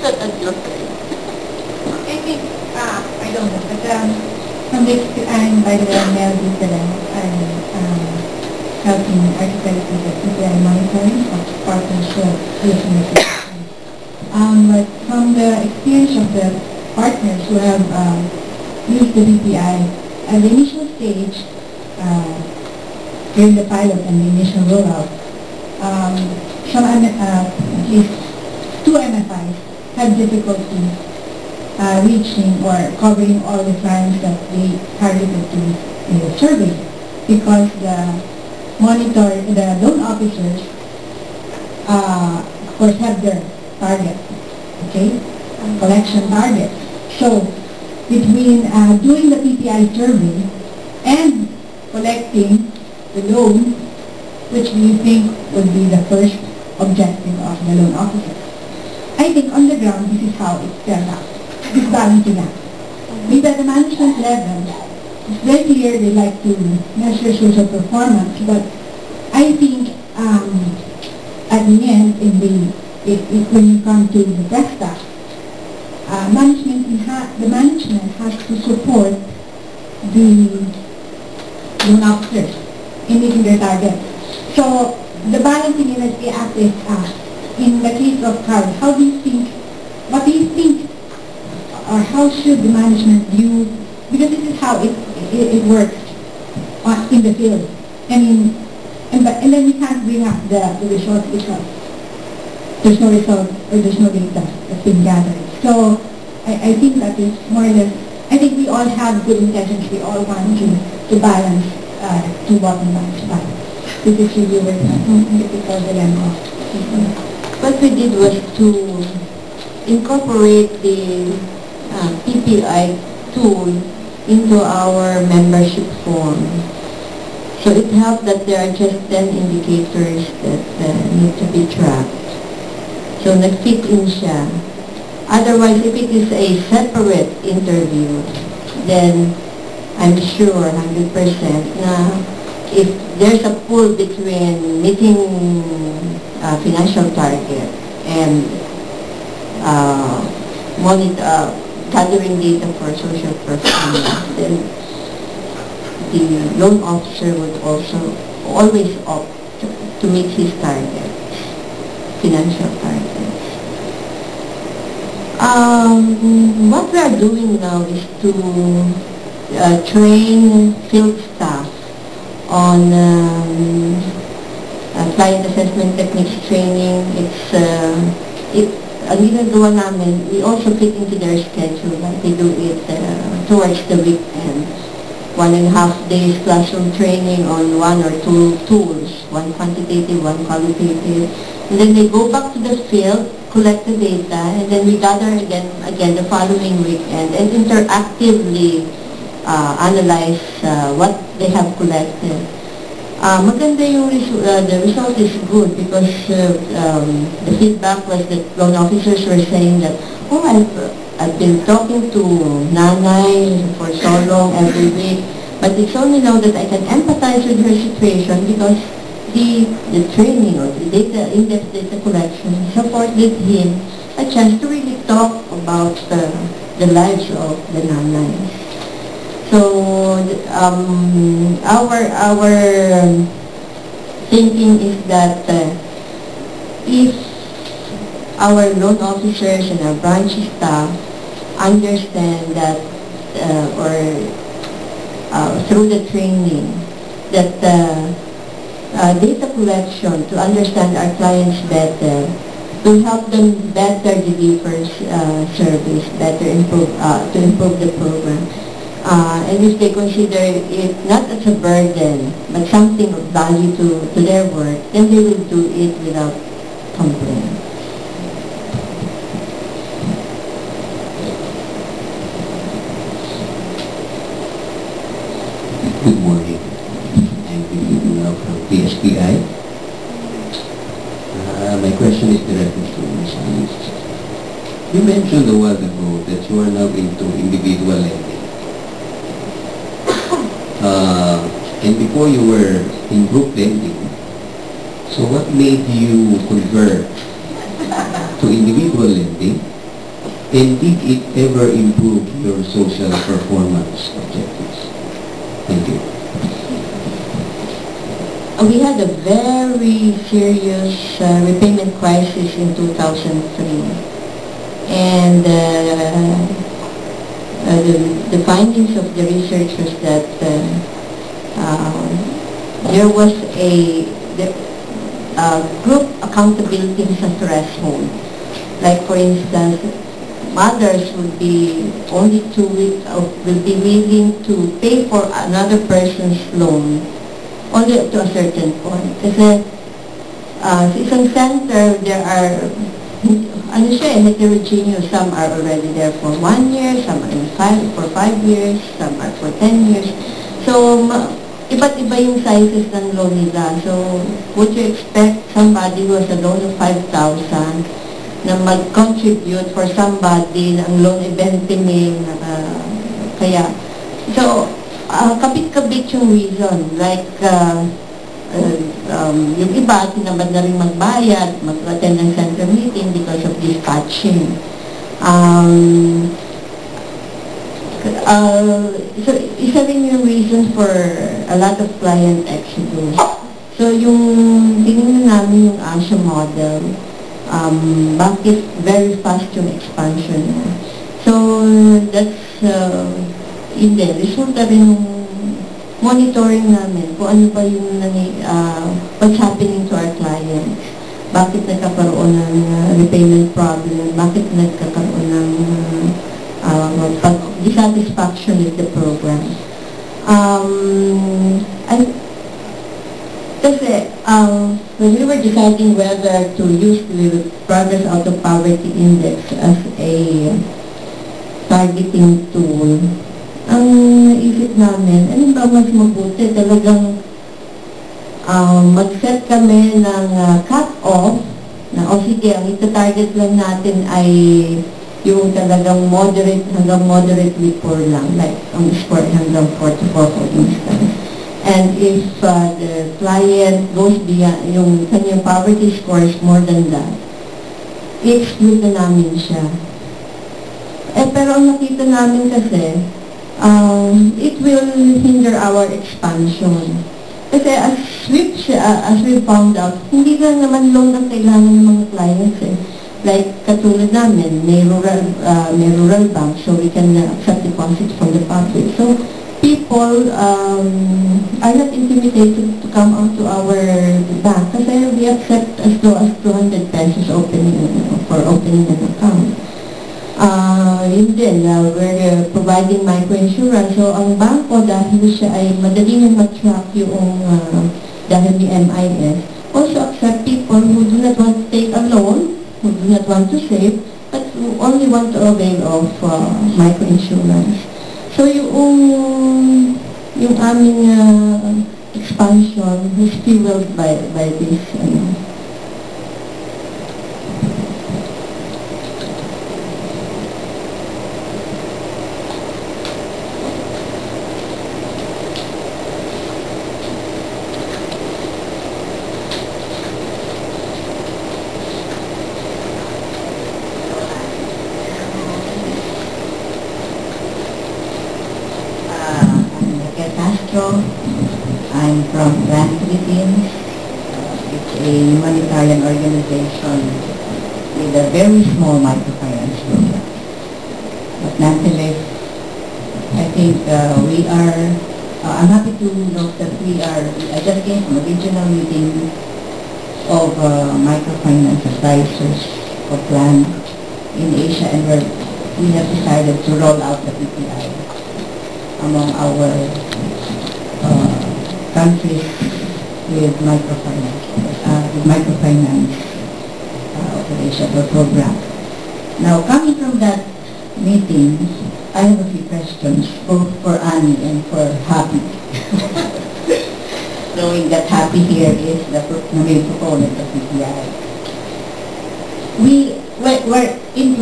That's your turn. I think, I don't know, but from the experience, by the way, I'm Mel Dizalem. I'm helping architects with the PPI monitoring of partnership relationship. But from the experience of the partners who have used the PPI, at the initial stage, during the pilot and the initial rollout, at least two MFIs had difficulty reaching or covering all the clients that they targeted to in the survey because the loan officers, of course, have their target, okay, collection target. So between doing the PPI survey and collecting the loan, which do you think would be the first objective of the loan officer? I think on the ground, this is how it turned out. This balancing act. Maybe at the management level, it's very clear they like to measure social performance, but I think at the end, when you come to the test task, the management has to support the loan officers in meeting their target. So the balancing act is in the case of CARD, what do you think, or how should the management view, because this is how it works in the field. I mean, and then we can't bring up the results because there's no result or there's no data that's been gathered. So I think that is more or less, I think we all have good intentions. We all want to balance two bottom lines, but this is really where the typical dilemma of people. What we did was to incorporate the PPI tool into our membership form. So it helped that there are just 10 indicators that need to be tracked. So nag-fit in siya. Otherwise, if it is a separate interview, then I'm sure 100% na if there's a pull between meeting financial target and gathering data for social performance, then the loan officer would also always opt to meet his targets, financial targets. What we are doing now is to train field staff on client assessment techniques training. Ang ginagawa namin, we also fit into their schedule. Like they do it towards the weekend. 1.5 days classroom training on one or two tools, one quantitative, one qualitative. And then they go back to the field, collect the data, and then we gather again the following weekend and interactively analyze what they have collected. Maganda yung the result is good because the feedback was that loan officers were saying that, oh, I've been talking to Nanay for so long every week, but it's only now that I can empathize with her situation because the training or the in-depth data collection supported him a chance to really talk about the lives of the Nanays. So our thinking is that if our loan officers and our branch staff understand that through the training that data collection to understand our clients better, to help them better deliver service, better improve to improve the program. And if they consider it not as a burden, but something of value to their work, then they will do it without complaint. Good morning. I'm Philip now from PSPI. My question is directed to Ms. Alice. You mentioned a while ago that you are now into individual lending. And before you were in group lending, so what made you convert to individual lending? And did it ever improve your social performance objectives? Thank you. We had a very serious repayment crisis in 2003. And the findings of the research was that there was a group accountability is a threshold. Like for instance, mothers would be only will be willing to pay for another person's loan only up to a certain point. Kasi sa isang center, there are heterogeneous. Some are already there for 1 year, some are for 5 years, some are for 10 years. So, iba't iba yung sizes ng loan nila. So, would you expect somebody who has a loan of 5,000 na mag-contribute for somebody na ang loan ay 20,000 kaya? So, kabit-kabit yung reason. Like, yung iba, tinamad na rin magbayad, mag-attend ng center meeting because of dispatching. So, isa rin yung reason for a lot of client exodus. So, yung tingin namin yung ASIA model, bakit very fast yung expansion niya. So, that's, hindi, resulta rin yung monitoring namin kung ano ba yung what's happening to our clients. Bakit nagkakaroon ng repayment problem, bakit nagkakaroon ng dissatisfaction with the program. Kasi, when we were deciding whether to use the Progress Out of Poverty Index as a targeting tool, ang naisip namin, ano ba mas mabuti? Talagang mag-set kami ng cut-off na, o sige, ang ita-target lang natin ay yung talagang moderately poor lang, like ang score hanggang 44 for instance. And if the client goes beyond, yung kanyang poverty score is more than that, i-exclude na namin siya. Pero ang nakita namin kasi, it will hinder our expansion. Kasi as we found out, hindi lang naman loan ang kailangan ng mga clients eh. Like katulad namin, may rural bank, so we can accept deposits from the public. So people are not intimidated to come out to our bank kasi we accept as low as 200 pesos for opening an account. Yun din, we're providing microinsurance. So, ang bangko, dahil siya ay madali nang matrack yung dahil may MIS, also accept people who do not want to take a loan, who do not want to save, but who only want to avail of microinsurance. So, yung aming expansion is fueled by this, I'm from Grand Philippines. It's a humanitarian organization with a very small microfinance program. But nonetheless, I think we are, I'm happy to note that I just came from a regional meeting of microfinance advisors of plan in Asia, and we have decided to roll out the PPI among our countries with microfinance operation or program. Now, coming from that meeting, I have a few questions, both for Annie and for Happy. Knowing that Happy here is the main proponent of PPI. We're in